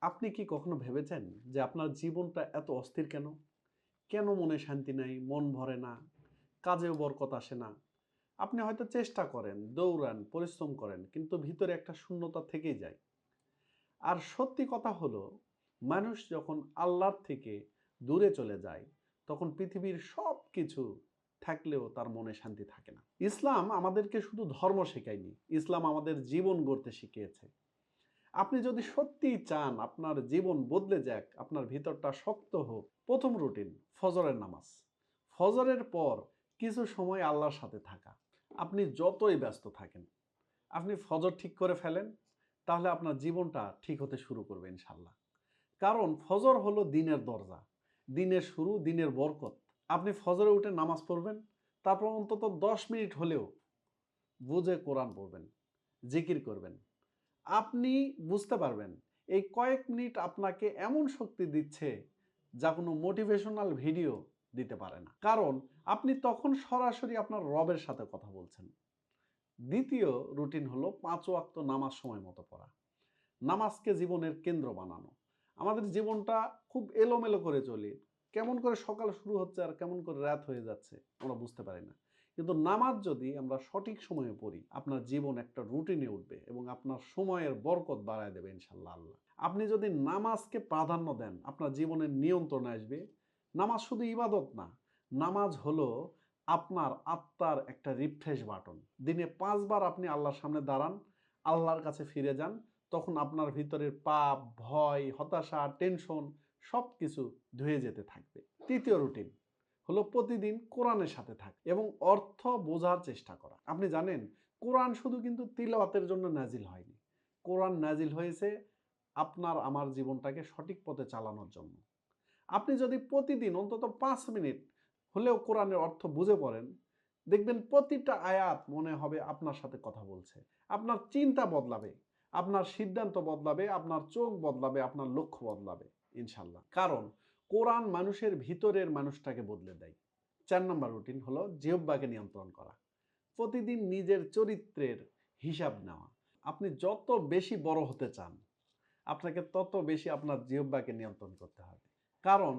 আপনি কি কখনো ভেবেছেন যে আপনার জীবনটা এত অস্থির কেন? কেন মনে শান্তি নাই, মন ভরে না, কাজেও বরকত আসে না? আপনি হয়তো চেষ্টা করেন, দৌড়ান, পরিশ্রম করেন, কিন্তু ভিতরে একটা শূন্যতা থেকেই যায়। আর সত্যি কথা হলো, মানুষ যখন আল্লাহর থেকে দূরে চলে যায়, তখন পৃথিবীর সবকিছু থাকলেও তার মনে শান্তি থাকে না। ইসলাম আমাদেরকে শুধু ধর্ম শেখায়নি, ইসলাম আমাদের জীবন গড়তে শিখিয়েছে। আপনি যদি সত্যিই চান আপনার জীবন বদলে যাক, আপনার ভিতরটা শক্ত হোক, প্রথম রুটিন ফজরের নামাজ। ফজরের পর কিছু সময় আল্লাহর সাথে থাকা। আপনি যতই ব্যস্ত থাকেন, আপনি ফজর ঠিক করে ফেলেন, তাহলে আপনার জীবনটা ঠিক হতে শুরু করবে ইনশাল্লাহ। কারণ ফজর হলো দিনের দরজা, দিনের শুরু, দিনের বরকত। আপনি ফজরে উঠে নামাজ পড়বেন, তারপর অন্তত 10 মিনিট হলেও বুঝে কোরআন পড়বেন, জিকির করবেন। আপনি বুঝতে পারবেন এই কয়েক মিনিট আপনাকে এমন শক্তি দিচ্ছে যা কোনো মোটিভেশনাল ভিডিও দিতে পারে না। কারণ আপনি তখন সরাসরি আপনার রবের সাথে কথা বলছেন। দ্বিতীয় রুটিন হলো 5 ওয়াক্ত নামাজ সময় মতো পড়া। নামাজকে জীবনের কেন্দ্র বানানো। আমাদের জীবনটা খুব এলোমেলো করে চলি। কেমন করে সকাল শুরু হচ্ছে আর কেমন করে রাত হয়ে যাচ্ছে আমরা বুঝতে পারি না। কিন্তু নামাজ যদি আমরা সঠিক সময়ে পড়ি, আপনার জীবন একটা রুটিনে উঠবে এবং আপনার সময়ের বরকত বাড়ায় দেবে ইনশাআল্লাহ আল্লাহ। আপনি যদি নামাজকে প্রাধান্য দেন, আপনার জীবনের নিয়ন্ত্রণ আসবে। নামাজ শুধু ইবাদত না, নামাজ হলো আপনার আত্মার একটা রিফ্রেশ বাটন। দিনে 5 বার আপনি আল্লাহর সামনে দাঁড়ান, আল্লাহর কাছে ফিরে যান, তখন আপনার ভিতরের পাপ, ভয়, হতাশা, টেনশন সবকিছু ধুয়ে যেতে থাকবে। তৃতীয় রুটিন হলো প্রতিদিন কোরআনের সাথে থাকা এবং অর্থ বোঝার চেষ্টা করা। আপনি জানেন, কোরআন শুধু কিন্তু তিলাওয়াতের জন্য নাজিল হয়নি। কোরআন নাজিল হয়েছে আপনার আমার জীবনটাকে সঠিক পথে চালানোর জন্য। আপনি যদি প্রতিদিন অন্তত 5 মিনিট হলেও কোরআনের অর্থ বুঝে পড়েন, দেখবেন প্রতিটা আয়াত মনে হবে আপনার সাথে কথা বলছে। আপনার চিন্তা বদলাবে, আপনার সিদ্ধান্ত বদলাবে, আপনার চোখ বদলাবে, আপনার লক্ষ্য বদলাবে ইনশাল্লাহ। কারণ কোরআন মানুষের ভিতরের মানুষটাকে বদলে দেয়। 4 নম্বর রুটিন হলো জিহ্বাকে নিয়ন্ত্রণ করা। প্রতিদিন নিজের চরিত্রের হিসাব নেওয়া। আপনি যত বেশি বড় হতে চান, আপনাকে তত বেশি আপনার জিহ্বাকে নিয়ন্ত্রণ করতে হবে। কারণ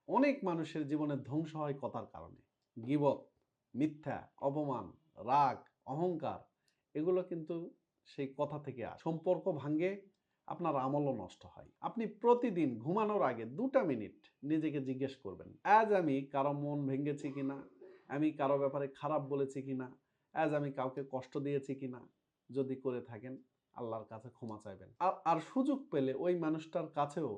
অনেক মানুষের জীবনে ধ্বংস হয় কথার কারণে। গীবত, মিথ্যা, অপমান, রাগ, অহংকার, এগুলো কিন্তু সেই কথা থেকে আসে। সম্পর্ক ভাঙ্গে, আপনার আমলও নষ্ট হয়। আপনি প্রতিদিন ঘুমানোর আগে 2টা মিনিট নিজেকে জিজ্ঞেস করবেন, আজ আমি কারো মন ভেঙেছি কিনা, আমি কারো ব্যাপারে খারাপ বলেছি কিনা, আজ আমি কাউকে কষ্ট দিয়েছি কিনা। যদি করে থাকেন, আল্লাহর কাছে ক্ষমা চাইবেন। আর সুযোগ পেলে ওই মানুষটার কাছেও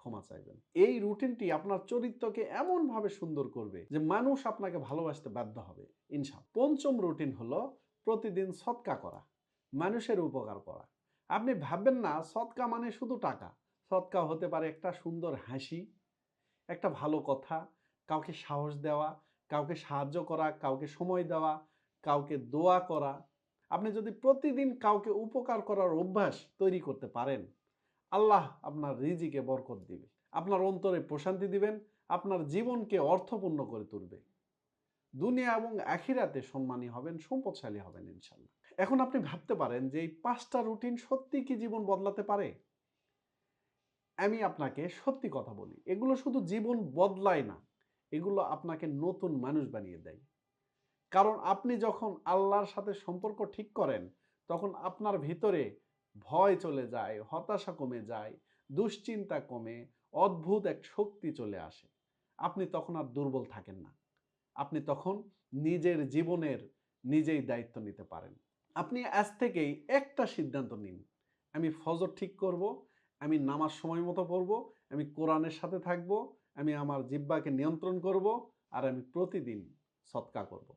ক্ষমা চাইবেন। এই রুটিনটি আপনার চরিত্রকে এমনভাবে সুন্দর করবে যে মানুষ আপনাকে ভালোবাসতে বাধ্য হবে ইনশাআল্লাহ। পঞ্চম রুটিন হলো প্রতিদিন সৎকা করা, মানুষের উপকার করা। আপনি ভাববেন না সৎকা মানে শুধু টাকা। সৎকা হতে পারে একটা সুন্দর হাসি, একটা ভালো কথা, কাউকে সাহস দেওয়া, কাউকে সাহায্য করা, কাউকে সময় দেওয়া, কাউকে দোয়া করা। আপনি যদি প্রতিদিন কাউকে উপকার করার অভ্যাস তৈরি করতে পারেন, আল্লাহ আপনার রিজিকে বরকত দিবে, আপনার অন্তরে প্রশান্তি দিবেন, আপনার জীবনকে অর্থপূর্ণ করে তুলবে। দুনিয়া এবং আখিরাতে সম্মানী হবেন, সম্পদশালী হবেন ইনশাল্লাহ। এখন আপনি ভাবতে পারেন যে এই 5টা রুটিন সত্যি কি জীবন বদলাতে পারে? আমি আপনাকে সত্যি কথা বলি, এগুলো শুধু জীবন বদলায় না, এগুলো আপনাকে নতুন মানুষ বানিয়ে দেয়। কারণ আপনি যখন আল্লাহর সাথে সম্পর্ক ঠিক করেন, তখন আপনার ভিতরে ভয় চলে যায়, হতাশা কমে যায়, দুশ্চিন্তা কমে, অদ্ভুত এক শক্তি চলে আসে। আপনি তখন আর দুর্বল থাকেন না। আপনি তখন নিজের জীবনের নিজেই দায়িত্ব নিতে পারেন। আপনি আজ থেকেই একটা সিদ্ধান্ত নিন, আমি ফজর ঠিক করব, আমি নামাজ সময় মতো পড়ব, আমি কোরআনের সাথে থাকব, আমি আমার জিহ্বাকে নিয়ন্ত্রণ করব, আর আমি প্রতিদিন সৎকা করব।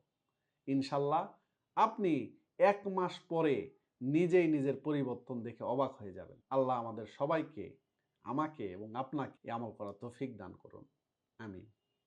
ইনশাল্লাহ আপনি 1 মাস পরে নিজেই নিজের পরিবর্তন দেখে অবাক হয়ে যাবেন। আল্লাহ আমাদের সবাইকে, আমাকে এবং আপনাকে আমল করার তৌফিক দান করুন। আমিন।